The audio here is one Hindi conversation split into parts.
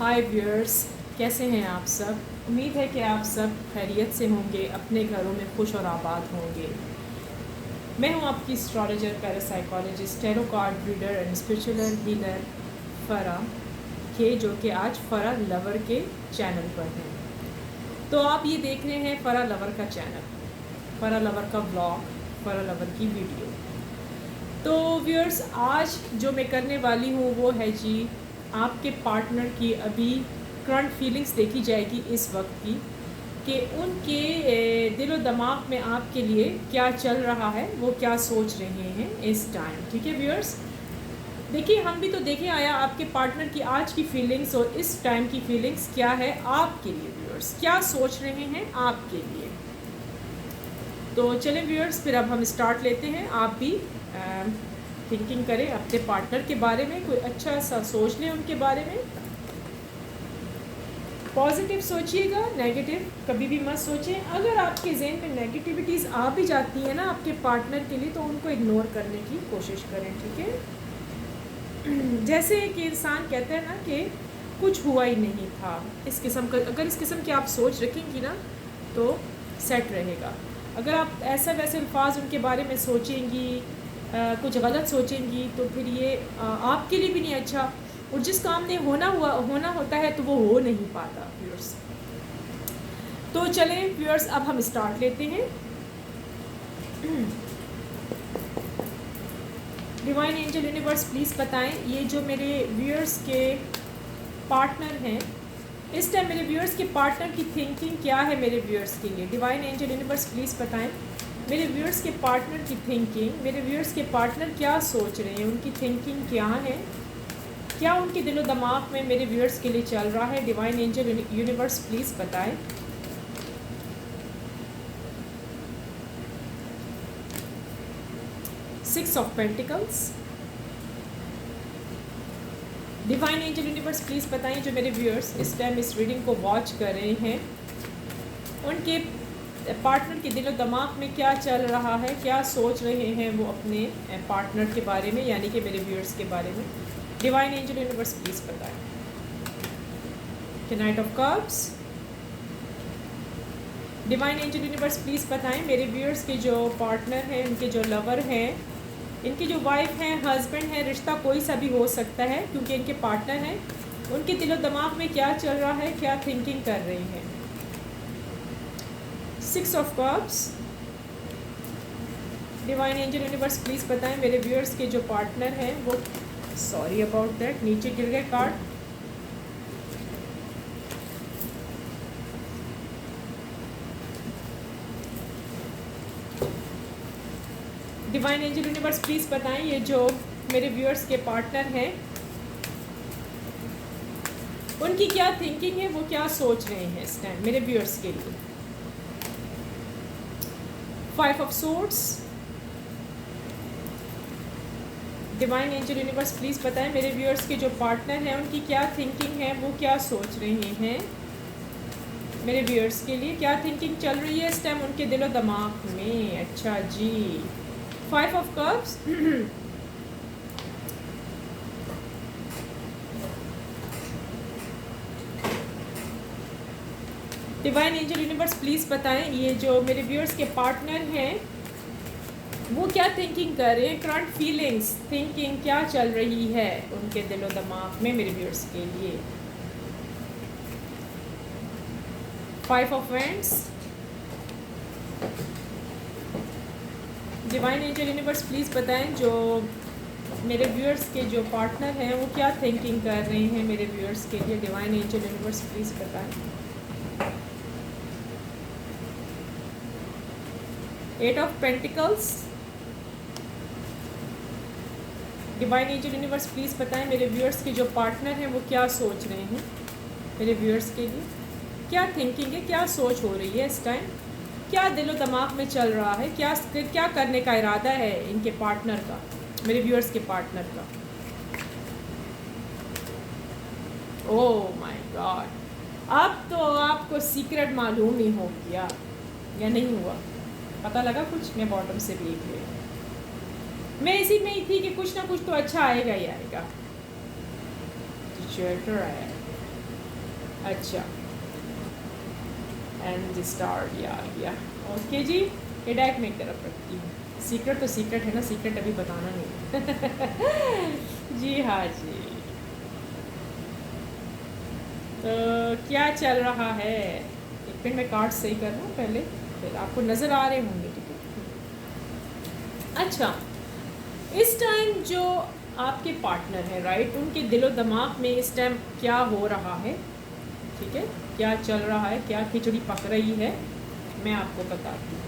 हाय व्यूअर्स, कैसे हैं आप सब। उम्मीद है कि आप सब खैरियत से होंगे, अपने घरों में खुश और आबाद होंगे। मैं हूं आपकी astrologer, parapsychologist, tarot card reader and spiritual healer Farah के, जो कि आज फ़रा लवर के चैनल पर हैं। तो आप ये देख रहे हैं फ़रा लवर का चैनल, फ़रा लवर का ब्लॉग, फ़रा लवर की वीडियो। तो व्यूअर्स, आज जो मैं करने वाली हूँ वो है जी, आपके पार्टनर की अभी करंट फीलिंग्स देखी जाएगी इस वक्त की, कि उनके दिलो दिमाग में आपके लिए क्या चल रहा है, वो क्या सोच रहे हैं इस टाइम। ठीक है व्यूअर्स, देखिए हम भी तो देखें आया आपके पार्टनर की आज की फीलिंग्स और इस टाइम की फीलिंग्स क्या है आपके लिए। व्यूअर्स क्या सोच रहे हैं आपके लिए। तो चलें व्यूअर्स, फिर अब हम स्टार्ट लेते हैं। आप भी थिंकिंग करें अपने पार्टनर के बारे में, कोई अच्छा सा सोच लें उनके बारे में। पॉजिटिव सोचिएगा, नेगेटिव कभी भी मत सोचें। अगर आपके जहन में नेगेटिविटीज़ आ भी जाती है ना आपके पार्टनर के लिए, तो उनको इग्नोर करने की कोशिश करें। ठीक है, जैसे कि इंसान कहते हैं ना कि कुछ हुआ ही नहीं था, इस किस्म का अगर इस किस्म की आप सोच रखेंगी ना तो सेट रहेगा। अगर आप ऐसा वैसे अल्फाज उनके बारे में सोचेंगी, कुछ गलत सोचेंगी, तो फिर ये आपके लिए भी नहीं अच्छा, और जिस काम ने होना होता है तो वो हो नहीं पाता व्यूअर्स। तो चलें व्यूअर्स, अब हम स्टार्ट लेते हैं। डिवाइन एंजल यूनिवर्स प्लीज़ बताएं, ये जो मेरे व्यूअर्स के पार्टनर हैं इस टाइम, मेरे व्यूअर्स के पार्टनर की थिंकिंग क्या है मेरे व्यूअर्स के लिए। डिवाइन एंजल यूनिवर्स प्लीज़ बताएं मेरे व्यूअर्स के पार्टनर की थिंकिंग, मेरे व्यूअर्स के पार्टनर क्या सोच रहे हैं, उनकी थिंकिंग क्या है, क्या उनके दिलो दिमाग में मेरे व्यूअर्स के लिए चल रहा है। डिवाइन एंजल यूनिवर्स प्लीज़ बताएं। Six of pentacles. Divine angel universe please बताएं, जो मेरे व्यूअर्स इस टाइम इस रीडिंग को वॉच कर रहे हैं, उनके पार्टनर के दिलो दिमाग में क्या चल रहा है, क्या सोच रहे हैं वो अपने पार्टनर के बारे में, यानी कि मेरे व्यूअर्स के बारे में। डिवाइन एंजल यूनिवर्स प्लीज़ बताएं। Night of cups. Divine angel universe please बताएं मेरे व्यूअर्स के जो पार्टनर हैं, उनके जो लवर हैं, इनकी जो वाइफ हैं, हस्बैंड हैं, रिश्ता कोई सा भी हो सकता है क्योंकि इनके पार्टनर हैं, उनके दिलो दिमाग में क्या चल रहा है, क्या थिंकिंग कर रही हैं। Six of cups. Divine angel universe please बताएं मेरे व्यूअर्स के जो पार्टनर हैं वो, सॉरी अबाउट दैट, नीचे गिर गए card. Divine angel universe please बताएं ये जो मेरे व्यूअर्स के पार्टनर हैं, उनकी क्या थिंकिंग है, वो क्या सोच रहे हैं इस टाइम मेरे व्यूअर्स के लिए। Five of swords. Divine angel universe please बताएं मेरे व्यूअर्स के जो पार्टनर हैं, उनकी क्या थिंकिंग है, वो क्या सोच रहे हैं मेरे व्यूअर्स के लिए, क्या थिंकिंग चल रही है इस टाइम उनके दिलो दिमाग में। अच्छा जी, five of cups. Divine angel universe please बताएं ये जो मेरे व्यूअर्स के पार्टनर हैं वो क्या थिंकिंग कर रहे हैं, करंट फीलिंग्स, थिंकिंग क्या चल रही है उनके दिलो दिमाग में मेरे व्यूअर्स के लिए। Five of wands. Divine angel universe please बताएं जो मेरे व्यूअर्स के जो पार्टनर हैं वो क्या थिंकिंग कर रहे हैं मेरे व्यूअर्स के लिए। डिवाइन एंजल यूनिवर्स प्लीज़ बताएं। Eight of pentacles. Divine angel universe please बताएं मेरे व्यूअर्स के जो पार्टनर हैं वो क्या सोच रहे हैं मेरे व्यूअर्स के लिए, क्या थिंकिंग है, क्या सोच हो रही है इस टाइम, क्या दिलो दिमाग में चल रहा है, क्या करने का इरादा है इनके पार्टनर का, मेरे व्यूअर्स के पार्टनर का। ओह माय गॉड, अब तो आपको सीक्रेट मालूम ही हो गया या नहीं हुआ, पता लगा कुछ। मैं बॉटम से भी एक ले, मैं इसी में ही थी कि कुछ ना कुछ तो अच्छा आएगा ही आएगा। आया अच्छा, एंड द स्टार ये आ गया। ओके जी, ये डेक में एक तरफ रखती हूँ। सीक्रेट तो सीक्रेट है ना, सीक्रेट अभी बताना नहीं। जी हाँ जी। तो क्या चल रहा है, एक मिनट मैं कार्ड सही कर रहा हूँ पहले, फिर आपको नज़र आ रहे होंगे, ठीक है। अच्छा, इस टाइम जो आपके पार्टनर है, राइट, उनके दिलो दिमाग में इस टाइम क्या हो रहा है, ठीक है, क्या चल रहा है, क्या खिचड़ी पक रही है, मैं आपको बताती हूँ।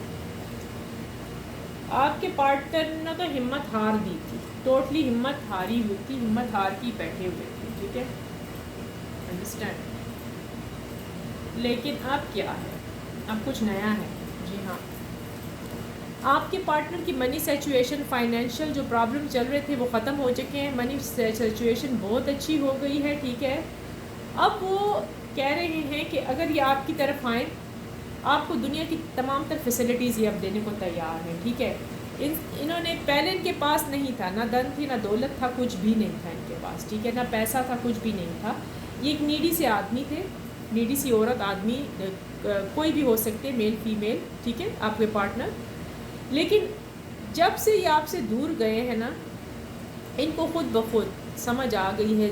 आपके पार्टनर ने तो हिम्मत हार दी थी, टोटली हिम्मत हारी हुई थी, हिम्मत हार की बैठे हुए थे, ठीक है, अंडरस्टैंड। लेकिन अब क्या है, अब कुछ नया है। जी हाँ, आपके पार्टनर की मनी सिचुएशन, फाइनेंशियल जो प्रॉब्लम चल रहे थे वो ख़त्म हो चुके हैं, मनी सिचुएशन बहुत अच्छी हो गई है, ठीक है। अब वो कह रहे हैं कि अगर ये आपकी तरफ आएँ, आपको दुनिया की तमाम तर फैसिलिटीज़ ये अब देने को तैयार हैं, ठीक है। इन्होंने पहले इनके पास नहीं था, ना धन थी, ना दौलत था, कुछ भी नहीं था इनके पास, ठीक है, ना पैसा था, कुछ भी नहीं था। ये एक नीडी से आदमी थे, नीडी सी औरत, आदमी, कोई भी हो सकते, मेल फीमेल, ठीक है, आपके पार्टनर। लेकिन जब से ये आपसे दूर गए हैं ना, इनको खुद ब खुद समझ आ गई है,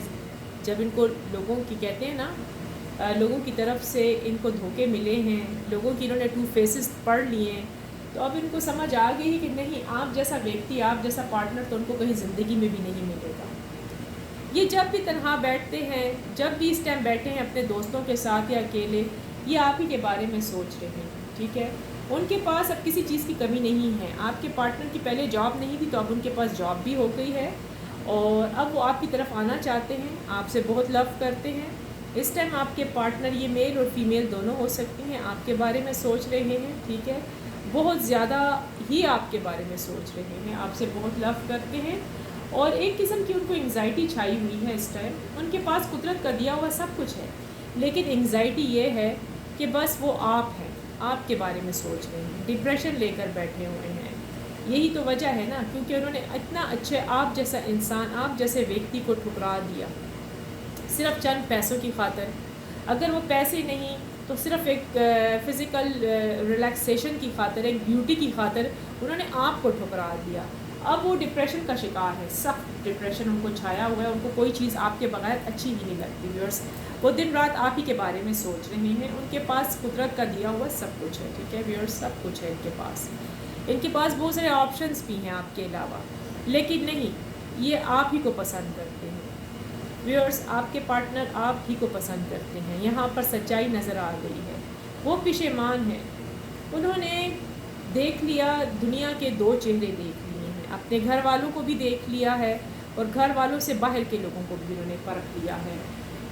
जब इनको लोगों की कहते हैं ना, लोगों की तरफ से इनको धोखे मिले हैं, लोगों की इन्होंने 2 फेसेस पढ़ लिए हैं, तो अब इनको समझ आ गई है कि नहीं, आप जैसा व्यक्ति, आप जैसा पार्टनर तो उनको कहीं ज़िंदगी में भी नहीं मिलेगा। ये जब भी तन्हा बैठते हैं, जब भी इस टाइम बैठे हैं अपने दोस्तों के साथ या अकेले, ये आप ही के बारे में सोच रहे हैं, ठीक है। उनके पास अब किसी चीज़ की कमी नहीं है। आपके पार्टनर की पहले जॉब नहीं थी, तो अब उनके पास जॉब भी हो गई है, और अब वो आपकी तरफ आना चाहते हैं, आपसे बहुत लव करते हैं। इस टाइम आपके पार्टनर, ये मेल और फीमेल दोनों हो सकती हैं, आपके बारे में सोच रहे हैं, ठीक है, बहुत ज़्यादा ही आपके बारे में सोच रहे हैं, आपसे बहुत लव करते हैं, और एक किस्म की उनको एंग्जाइटी छाई हुई है इस टाइम। उनके पास कुदरत का दिया हुआ सब कुछ है, लेकिन एंग्जाइटी ये है कि बस वो आप हैं, आपके बारे में सोच रहे हैं, डिप्रेशन लेकर बैठे हुए हैं। यही तो वजह है ना, क्योंकि उन्होंने इतना अच्छे, आप जैसा इंसान, आप जैसे व्यक्ति को ठुकरा दिया सिर्फ चंद पैसों की खातिर। अगर वो पैसे नहीं तो सिर्फ एक फ़िज़िकल रिलैक्सेशन की खातिर, एक ब्यूटी की खातिर उन्होंने आपको ठुकरा दिया। अब वो डिप्रेशन का शिकार है, सख्त डिप्रेशन उनको छाया हुआ है, उनको कोई चीज़ आपके बगैर अच्छी ही नहीं लगती व्यूअर्स। वो दिन रात आप ही के बारे में सोच रहे हैं। उनके पास कुदरत का दिया हुआ सब कुछ है, ठीक है व्यूअर्स, सब कुछ है इनके पास। इनके पास बहुत सारे ऑप्शंस भी हैं आपके अलावा, लेकिन नहीं, ये आप ही को पसंद करते हैं व्यूअर्स। आपके पार्टनर आप ही को पसंद करते हैं। यहाँ पर सच्चाई नज़र आ गई है, वो पेशेमान है। उन्होंने देख लिया, दुनिया के 2 चेहरे देख लिए हैं, अपने घर वालों को भी देख लिया है, और घर वालों से बाहर के लोगों को भी उन्होंने परख लिया है।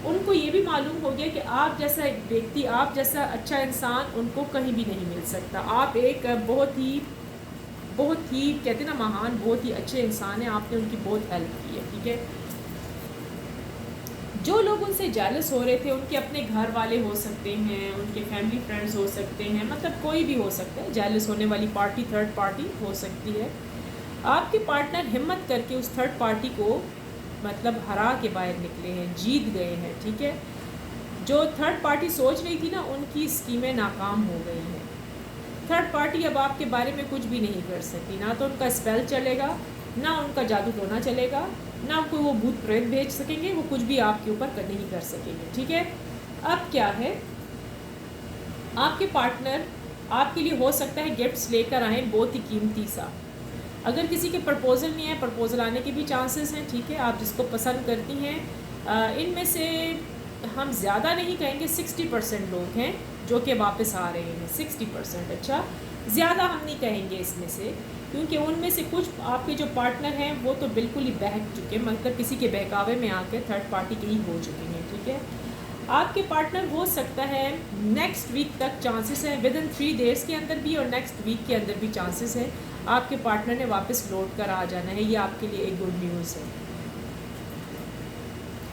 उनको ये भी मालूम हो गया कि आप जैसा एक व्यक्ति, आप जैसा अच्छा इंसान उनको कहीं भी नहीं मिल सकता। आप एक बहुत ही कहते ना महान, बहुत ही अच्छे इंसान हैं, आपने उनकी बहुत हेल्प की है, ठीक है। जो लोग उनसे जेलस हो रहे थे, उनके अपने घर वाले हो सकते हैं, उनके फैमिली फ्रेंड्स हो सकते हैं, मतलब कोई भी हो सकता है, जेलस होने वाली पार्टी, थर्ड पार्टी हो सकती है। आपके पार्टनर हिम्मत करके उस थर्ड पार्टी को मतलब हरा के बाहर निकले हैं, जीत गए हैं, ठीक है। जो थर्ड पार्टी सोच रही थी ना, उनकी स्कीमें नाकाम हो गई हैं। थर्ड पार्टी अब आपके बारे में कुछ भी नहीं कर सकती, ना तो उनका स्पेल चलेगा, ना उनका जादू टोना चलेगा, ना कोई वो भूत प्रेत भेज सकेंगे, वो कुछ भी आपके ऊपर नहीं कर सकेंगे, ठीक है। अब क्या है, आपके पार्टनर आपके लिए हो सकता है गिफ्ट्स लेकर आएँ, बहुत ही कीमती सा। अगर किसी के प्रपोज़ल नहीं है, प्रपोज़ल आने के भी चांसेस हैं, ठीक है। आप जिसको पसंद करती हैं, इनमें से हम ज़्यादा नहीं कहेंगे, 60% लोग हैं जो कि वापस आ रहे हैं, 60%। अच्छा, ज़्यादा हम नहीं कहेंगे इसमें से, क्योंकि उनमें से कुछ आपके जो पार्टनर हैं वो तो बिल्कुल ही बहक चुके, मतलब किसी के बहकावे में आकर थर्ड पार्टी के ही हो चुके हैं, ठीक है। आपके पार्टनर हो सकता है नेक्स्ट वीक तक चांसेस है, विद इन 3 डेज़ के अंदर भी और नेक्स्ट वीक के अंदर भी चांसेस है आपके पार्टनर ने वापस लौट कर आ जाना है। ये आपके लिए एक गुड न्यूज़ है,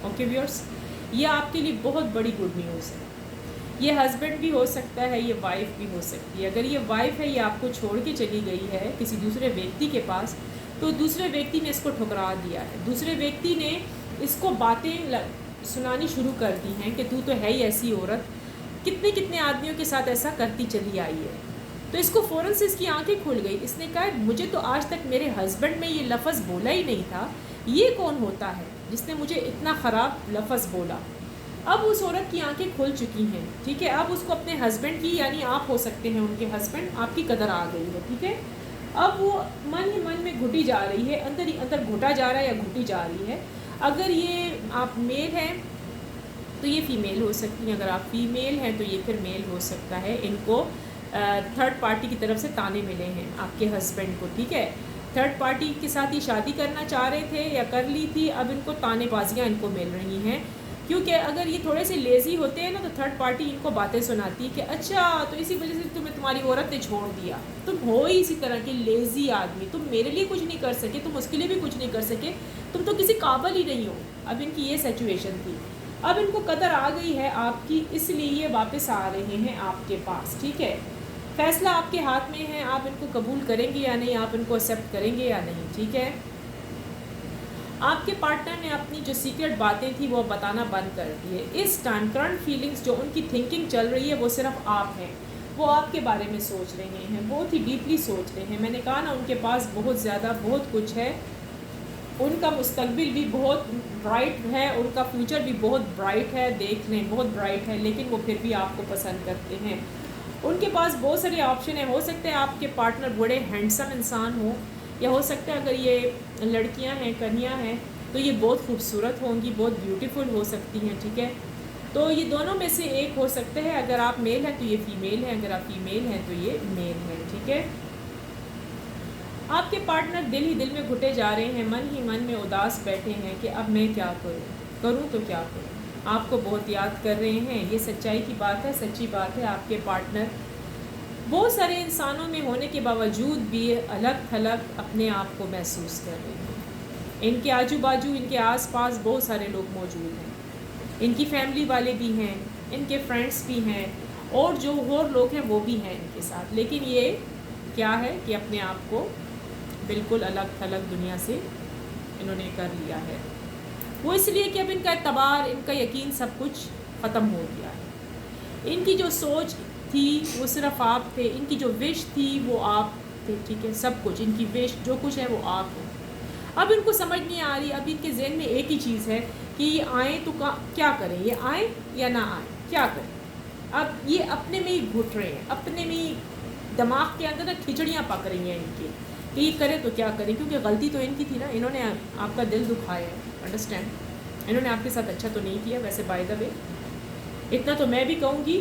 ओके व्यूअर्स, ये आपके लिए बहुत बड़ी गुड न्यूज़ है। ये हस्बैंड भी हो सकता है, ये वाइफ भी हो सकती है। अगर ये वाइफ है, ये आपको छोड़ के चली गई है किसी दूसरे व्यक्ति के पास, तो दूसरे व्यक्ति ने इसको ठुकरा दिया है, दूसरे व्यक्ति ने इसको बातें सुनानी शुरू कर दी हैं कि तू तो है ही ऐसी औरत, कितने कितने आदमियों के साथ ऐसा करती चली आई है। तो इसको फ़ौरन से इसकी आंखें खुल गई। इसने कहा मुझे तो आज तक मेरे हस्बैंड में ये लफ्ज़ बोला ही नहीं था, ये कौन होता है जिसने मुझे इतना ख़राब लफ्ज़ बोला। अब उस औरत की आंखें खुल चुकी हैं, ठीक है। अब उसको अपने हस्बैंड की, यानी आप हो सकते हैं उनके हस्बैंड, आपकी कदर आ गई है, ठीक है। अब वो मन ही मन में घुटी जा रही है, अंदर ही अंदर घुटा जा रहा है या घुटी जा रही है। अगर ये आप मेल हैं तो ये फ़ीमेल हो सकती हैं, अगर आप फीमेल हैं तो ये फिर मेल हो सकता है। इनको थर्ड पार्टी की तरफ से ताने मिले हैं आपके हस्बैंड को, ठीक है। थर्ड पार्टी के साथ ही शादी करना चाह रहे थे या कर ली थी, अब इनको तानेबाजियाँ इनको मिल रही हैं। क्योंकि अगर ये थोड़े से लेज़ी होते हैं ना तो थर्ड पार्टी इनको बातें सुनाती है कि अच्छा तो इसी वजह से तुम्हें तुम्हारी औरत ने छोड़ दिया, तुम हो ही इसी तरह के लेज़ी आदमी, तुम मेरे लिए कुछ नहीं कर सके, तुम उसके लिए भी कुछ नहीं कर सके, तुम तो किसी काबिल ही नहीं हो। अब इनकी ये सिचुएशन थी। अब इनको कदर आ गई है आपकी, इसलिए ये वापस आ रहे हैं आपके पास, ठीक है। फ़ैसला आपके हाथ में है, आप इनको कबूल करेंगे या नहीं, आप इनको एक्सेप्ट करेंगे या नहीं, ठीक है। आपके पार्टनर ने अपनी जो सीक्रेट बातें थी वो बताना बंद कर दी है। इस टाइम करंट फीलिंग्स जो उनकी थिंकिंग चल रही है वो सिर्फ आप हैं, वो आपके बारे में सोच रहे हैं, बहुत ही डीपली सोच रहे हैं। मैंने कहा ना उनके पास बहुत ज़्यादा बहुत कुछ है, उनका मुस्तकबिल भी बहुत ब्राइट है, उनका फ्यूचर भी बहुत ब्राइट है, देखने बहुत ब्राइट है, लेकिन वो फिर भी आपको पसंद करते हैं। उनके पास बहुत सारे ऑप्शन हैं। हो सकते हैं आपके पार्टनर बड़े हैंडसम इंसान हो, या हो सकता है अगर ये लड़कियां हैं, कन्या हैं, तो ये बहुत खूबसूरत होंगी, बहुत ब्यूटीफुल हो सकती हैं, ठीक है। तो ये दोनों में से एक हो सकते हैं। अगर आप मेल हैं तो ये फ़ीमेल है, अगर आप फीमेल हैं तो ये मेल है, ठीक है। आपके पार्टनर दिल ही दिल में घुटे जा रहे हैं, मन ही मन में उदास बैठे हैं कि अब मैं क्या करूँ तो क्या करूँ। आपको बहुत याद कर रहे हैं, ये सच्चाई की बात है, सच्ची बात है। आपके पार्टनर बहुत सारे इंसानों में होने के बावजूद भी अलग थलग अपने आप को महसूस कर रहे हैं। इनके आजू बाजू, इनके आसपास बहुत सारे लोग मौजूद हैं, इनकी फैमिली वाले भी हैं, इनके फ्रेंड्स भी हैं, और जो और लोग हैं वो भी हैं इनके साथ। लेकिन ये क्या है कि अपने आप को बिल्कुल अलग थलग दुनिया से इन्होंने कर लिया है। वो इसलिए कि अब इनका एतबार, इनका यकीन सब कुछ ख़त्म हो गया है। इनकी जो सोच थी वो सिर्फ आप थे, इनकी जो विश थी वो आप थे, ठीक है। सब कुछ इनकी विश जो कुछ है वो आप हो। अब इनको समझ नहीं आ रही, अब इनके जहन में एक ही चीज़ है कि ये आए तो क्या करें, ये आए या ना आए, क्या करें। अब ये अपने में ही घुट रहे हैं, अपने में ही दिमाग के अंदर ना खिचड़ियाँ पक रही हैं इनकी कि ये करें तो क्या करें। क्योंकि गलती तो इनकी थी ना, इन्होंने आपका दिल दुखाया है, अंडरस्टैंड। इन्होंने आपके साथ अच्छा तो नहीं किया वैसे, बाय द वे इतना तो मैं भी कहूँगी।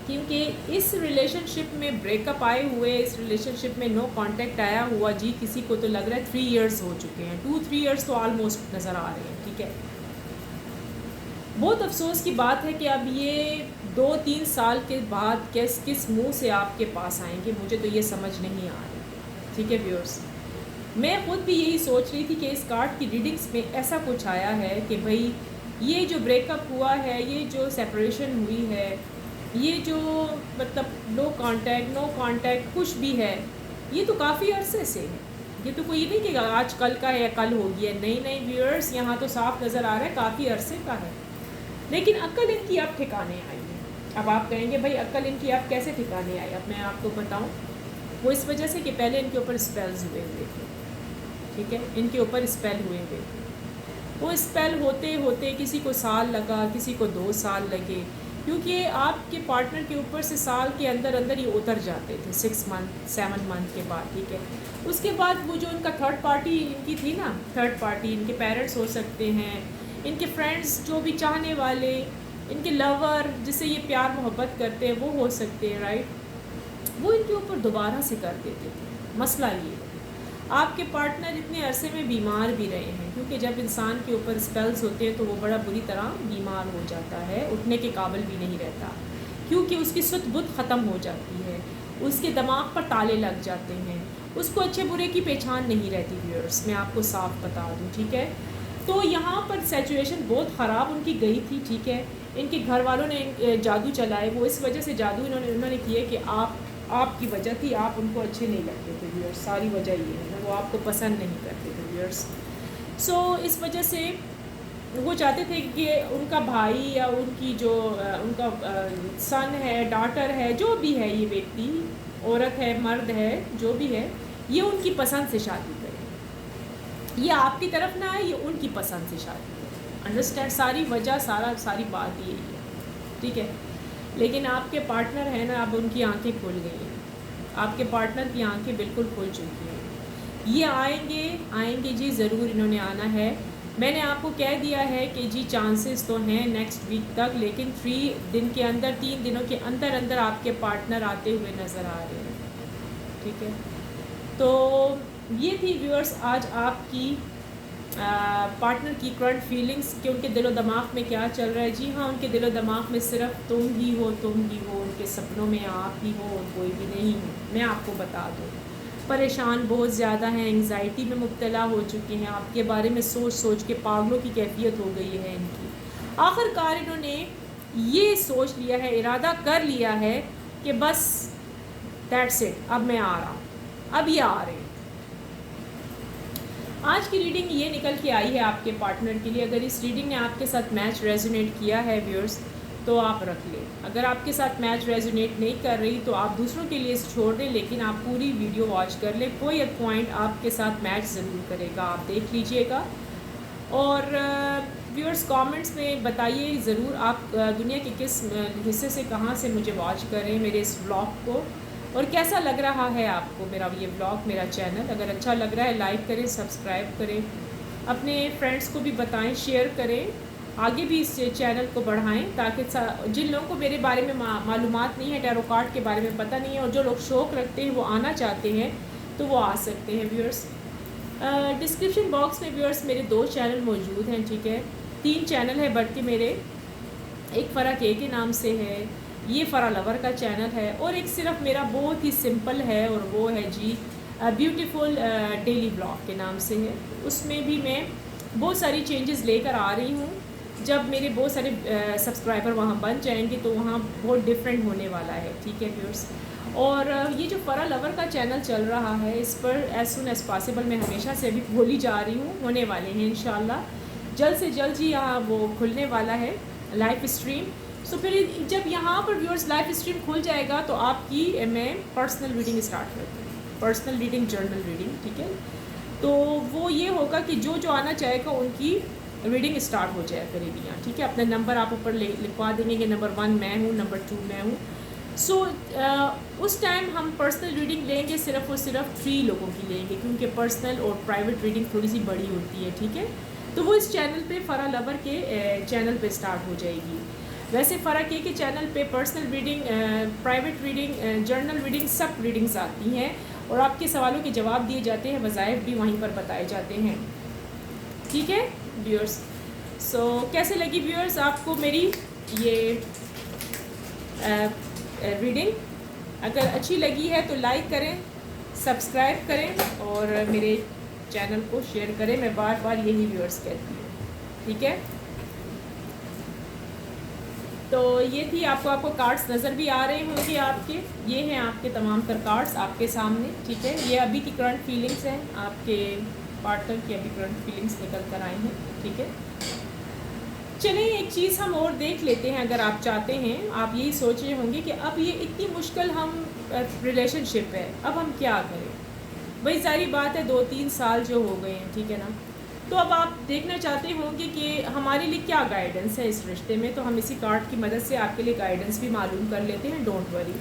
क्योंकि इस रिलेशनशिप में ब्रेकअप आए हुए, इस रिलेशनशिप में नो कांटेक्ट आया हुआ, जी किसी को तो लग रहा है 3 इयर्स हो चुके हैं, 2-3 इयर्स तो ऑलमोस्ट नज़र आ रहे हैं, ठीक है। बहुत अफसोस की बात है कि अब ये 2-3 साल के बाद किस मुंह से आपके पास आएंगे, मुझे तो ये समझ नहीं आ रही, ठीक है व्यूअर्स। मैं खुद भी यही सोच रही थी कि इस कार्ड की रीडिंग्स में ऐसा कुछ आया है कि भाई ये जो ब्रेकअप हुआ है, ये जो सेपरेशन हुई है, ये जो मतलब नो कांटेक्ट कुछ भी है, ये तो काफ़ी अरसे से है। ये तो कोई नहीं कि आज कल का है या कल हो गया, नहीं व्यूअर्स, यहाँ तो साफ नज़र आ रहा है काफ़ी अरसे का है। लेकिन अक्ल इनकी अब ठिकाने आई है। अब आप कहेंगे भाई अक्ल इनकी अब कैसे ठिकाने आई। अब मैं आपको बताऊँ, वो इस वजह से कि पहले इनके ऊपर स्पेल्स हुए थे, ठीक है। इनके ऊपर स्पेल हुए थे, वो स्पेल होते होते किसी को साल लगा, किसी को 2 साल लगे, क्योंकि आपके पार्टनर के ऊपर से साल के अंदर अंदर ये उतर जाते थे 6 मंथ 7 मंथ के बाद, ठीक है। उसके बाद वो जो इनका थर्ड पार्टी इनकी थी ना, थर्ड पार्टी इनके पेरेंट्स हो सकते हैं, इनके फ्रेंड्स जो भी चाहने वाले, इनके लवर जिससे ये प्यार मोहब्बत करते हैं वो हो सकते हैं, राइट। वो इनके ऊपर दोबारा से कर देते थे। मसला ये आपके पार्टनर इतने अरसे में बीमार भी रहे हैं, क्योंकि जब इंसान के ऊपर स्पेल्स होते हैं तो वो बड़ा बुरी तरह बीमार हो जाता है, उठने के काबिल भी नहीं रहता, क्योंकि उसकी सुध बुध ख़त्म हो जाती है, उसके दिमाग पर ताले लग जाते हैं, उसको अच्छे बुरे की पहचान नहीं रहती व्यूअर्स, मैं आपको साफ बता दूँ, ठीक है। तो यहाँ पर सिचुएशन बहुत ख़राब उनकी गई थी, ठीक है। इनके घर वालों ने जादू चलाए, वो इस वजह से जादू इन्होंने किए कि आपकी वजह थी, आप उनको अच्छे नहीं लगते थे व्यूअर्स, सारी वजह ये है, वो आपको पसंद नहीं करते थे व्यूअर्स। सो इस वजह से वो चाहते थे कि उनका भाई या उनकी जो उनका सन है, डॉटर है, जो भी है, ये व्यक्ति, औरत है, मर्द है, जो भी है, ये उनकी पसंद से शादी करे। ये आपकी तरफ ना आए, ये उनकी पसंद से शादी करे। अंडरस्टैंड? सारी वजह, सारी बात यही है, ठीक है। लेकिन आपके पार्टनर है ना, अब उनकी आंखें खुल गई हैं, आपके पार्टनर की आंखें बिल्कुल खुल चुकी हैं। ये आएंगे जी, ज़रूर इन्होंने आना है। मैंने आपको कह दिया है कि जी चांसेस तो हैं नेक्स्ट वीक तक, लेकिन 3 दिनों के अंदर अंदर आपके पार्टनर आते हुए नज़र आ रहे हैं, ठीक है। तो ये थी व्यूअर्स आज आपकी पार्टनर की करंट फीलिंग्स, कि उनके दिलो दिमाग में क्या चल रहा है। जी हाँ, उनके दिलो दिमाग में सिर्फ तुम ही हो, उनके सपनों में आप ही हो और कोई भी नहीं हो। मैं आपको बता दूँ, परेशान बहुत ज़्यादा हैं, एंग्जाइटी में मुब्तला हो चुके हैं, आपके बारे में सोच सोच के पागलों की कैफियत हो गई है इनकी। आखिरकार इन्होंने ये सोच लिया है, इरादा कर लिया है कि बस दैट्स इट, अब मैं आ रहा हूँ, अब ये आ रहे हैं। आज की रीडिंग ये निकल के आई है आपके पार्टनर के लिए। अगर इस रीडिंग ने आपके साथ मैच रेजोनेट किया है व्यूअर्स, तो आप रख लें। अगर आपके साथ मैच रेजोनेट नहीं कर रही तो आप दूसरों के लिए छोड़ दें, लेकिन आप पूरी वीडियो वॉच कर लें। कोई एक पॉइंट आपके साथ मैच ज़रूर करेगा, आप देख लीजिएगा। और व्यूअर्स कमेंट्स में बताइए ज़रूर आप दुनिया के किस हिस्से से, कहाँ से मुझे वॉच करें मेरे इस व्लॉग को, और कैसा लग रहा है आपको मेरा ये व्लॉग, मेरा चैनल। अगर अच्छा लग रहा है लाइक करें, सब्सक्राइब करें, अपने फ्रेंड्स को भी बताएं, शेयर करें, आगे भी इस चैनल को बढ़ाएं, ताकि जिन लोगों को मेरे बारे में मालूमात नहीं है, टैरो कार्ड के बारे में पता नहीं है, और जो लोग शौक़ रखते हैं वो आना चाहते हैं, तो वो आ सकते हैं व्यूअर्स। डिस्क्रिप्शन बॉक्स में व्यूअर्स मेरे 2 चैनल मौजूद हैं, ठीक है। 3 चैनल है बल्कि मेरे, एक फ़रा के नाम से है, ये फ़रा लवर का चैनल है, और एक सिर्फ मेरा बहुत ही सिंपल है, और वो है जी ब्यूटीफुल डेली ब्लॉग के नाम से है। उसमें भी मैं बहुत सारी चेंजेस लेकर आ रही हूँ। जब मेरे बहुत सारे सब्सक्राइबर वहाँ बन जाएंगे तो वहाँ बहुत डिफरेंट होने वाला है, ठीक है व्यूअर्स। और ये जो फ़रा लवर का चैनल चल रहा है, इस पर एज़ सुन एज़ पॉसिबल, मैं हमेशा से अभी बोली जा रही हूँ, होने वाले हैं इंशाल्लाह, जल्द से जल्द ही यहाँ वो खुलने वाला है लाइव स्ट्रीम। सो फिर जब यहाँ पर व्यूअर्स लाइव स्ट्रीम खुल जाएगा तो आपकी मैं पर्सनल रीडिंग स्टार्ट करती हूँ, पर्सनल रीडिंग, जर्नल रीडिंग, ठीक है। तो वो ये होगा कि जो जो आना चाहेगा उनकी रीडिंग स्टार्ट हो जाए करेगी यहाँ, ठीक है। अपना नंबर आप ऊपर लिखवा देंगे कि नंबर 1 मैं हूँ, नंबर 2 मैं हूँ। सो उस टाइम हम पर्सनल रीडिंग लेंगे सिर्फ और सिर्फ 3 लोगों की लेंगे, क्योंकि पर्सनल और प्राइवेट रीडिंग थोड़ी सी बड़ी होती है, ठीक है। तो वो इस चैनल पे फ़रा लवर के चैनल पे स्टार्ट हो जाएगी। वैसे फ़रा के चैनल पे personal reading, private reading, journal reading, सब रीडिंग्स आती हैं, और आपके सवालों के जवाब दिए जाते हैं, वज़ाइफ भी वहीं पर बताए जाते हैं, ठीक है व्यूअर्स। सो कैसे लगी व्यूअर्स आपको मेरी ये रीडिंग? अगर अच्छी लगी है तो लाइक करें, सब्सक्राइब करें, और मेरे चैनल को शेयर करें। मैं बार बार यही व्यूअर्स कहती हूँ, ठीक है। तो ये थी, आपको कार्ड्स नज़र भी आ रहे होंगे आपके, ये हैं आपके तमाम तर कार्ड्स आपके सामने, ठीक है। ये अभी की करंट फीलिंग्स हैं, आपके पार्टनर की अभी करंट फीलिंग्स निकल कर आई हैं, ठीक है। चलिए एक चीज़ हम और देख लेते हैं। अगर आप चाहते हैं, आप यही सोच रहे होंगे कि अब ये इतनी मुश्किल हम रिलेशनशिप है, अब हम क्या करें। भाई सारी बात है, 2-3 साल जो हो गए हैं, ठीक है ना। तो अब आप देखना चाहते होंगे कि हमारे लिए क्या गाइडेंस है इस रिश्ते में, तो हम इसी कार्ड की मदद से आपके लिए गाइडेंस भी मालूम कर लेते हैं। Don't worry,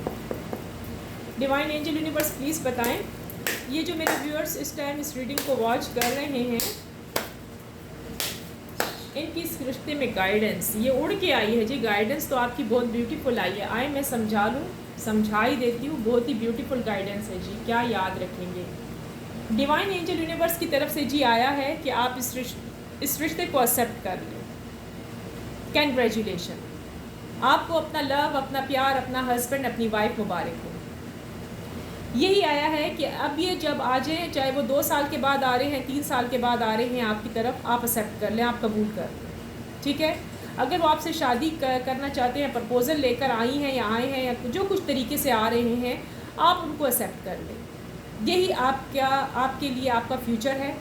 divine angel universe please बताएं, ये जो मेरे व्यूअर्स इस टाइम इस रीडिंग को वॉच कर रहे हैं, इनकी इस रिश्ते में गाइडेंस ये उड़ के आई है जी। गाइडेंस तो आपकी बहुत ब्यूटीफुल आई है। आए मैं समझा लूँ, समझा ही देती हूँ। बहुत ही ब्यूटीफुल गाइडेंस है जी, क्या याद रखेंगे। डिवाइन एंजल यूनिवर्स की तरफ से जी आया है कि आप इस रिश्ते को एक्सेप्ट कर लें। कैंग्रेचुलेशन, आपको अपना लव, अपना प्यार, अपना हस्बैंड, अपनी वाइफ मुबारक हो। यही आया है कि अब ये जब आ जाए, चाहे वो 2 साल के बाद आ रहे हैं, 3 साल के बाद आ रहे हैं आपकी तरफ, आप एक्सेप्ट कर लें, आप कबूल कर लें, ठीक है। अगर वो आपसे शादी करना चाहते हैं, प्रपोज़ल लेकर आई हैं या आए हैं, या जो कुछ तरीके से आ रहे हैं, आप उनको एक्सेप्ट कर लें। यही आपके लिए आपका फ्यूचर है।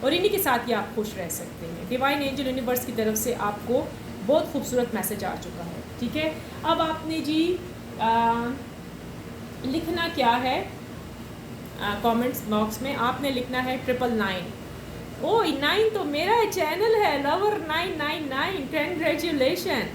और इन्हीं के साथ ही आप खुश रह सकते हैं। डिवाइन एंजल यूनिवर्स की तरफ से आपको बहुत खूबसूरत मैसेज आ चुका है, ठीक है। अब आपने जी लिखना क्या है कमेंट्स बॉक्स में, आपने लिखना है 999। ओ 9 तो मेरा चैनल है, लवर 999, कंग्रेचुलेशन।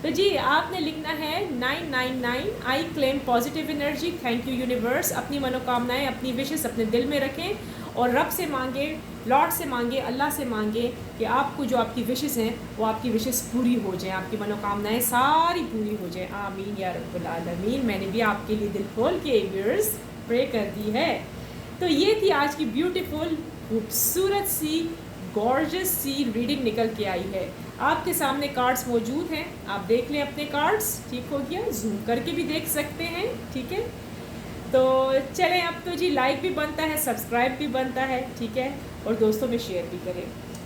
तो जी आपने लिखना है 999। I claim positive energy, thank you universe. अपनी मनोकामनाएं, अपनी विशेस अपने दिल में रखें और रब से मांगे, लॉर्ड से मांगे, अल्लाह से मांगे कि आपको जो आपकी विशेस हैं वो आपकी विशेस पूरी हो जाएं, आपकी मनोकामनाएं सारी पूरी हो जाएं। आमीन या रब्बुल आलमीन। मैंने भी आपके लिए दिल खोल के व्यूअर्स प्रे कर दी है। तो ये थी आज की ब्यूटीफुल, खूबसूरत सी, गॉर्जियस सी रीडिंग निकल के आई है। आपके सामने कार्ड्स मौजूद हैं, आप देख लें अपने कार्ड्स। ठीक हो गया, जूम करके भी देख सकते हैं, ठीक है। तो चलें, अब तो जी लाइक भी बनता है, सब्सक्राइब भी बनता है, ठीक है, और दोस्तों में शेयर भी करें।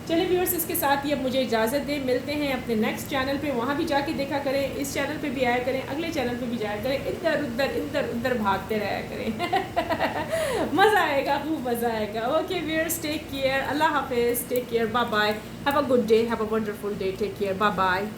चलिए व्यूअर्स, इसके साथ ही अब मुझे इजाज़त दें। मिलते हैं अपने नेक्स्ट चैनल पे, वहाँ भी जाके देखा करें, इस चैनल पे भी आया करें, अगले चैनल पे भी जाया करें, इधर उधर भागते रहा करें। मज़ा आएगा, खूब मज़ा आएगा। ओके व्यूअर्स, टेक केयर, अल्लाह हाफिज़, take care, bye bye, have a good day, have a wonderful day, take care, bye bye.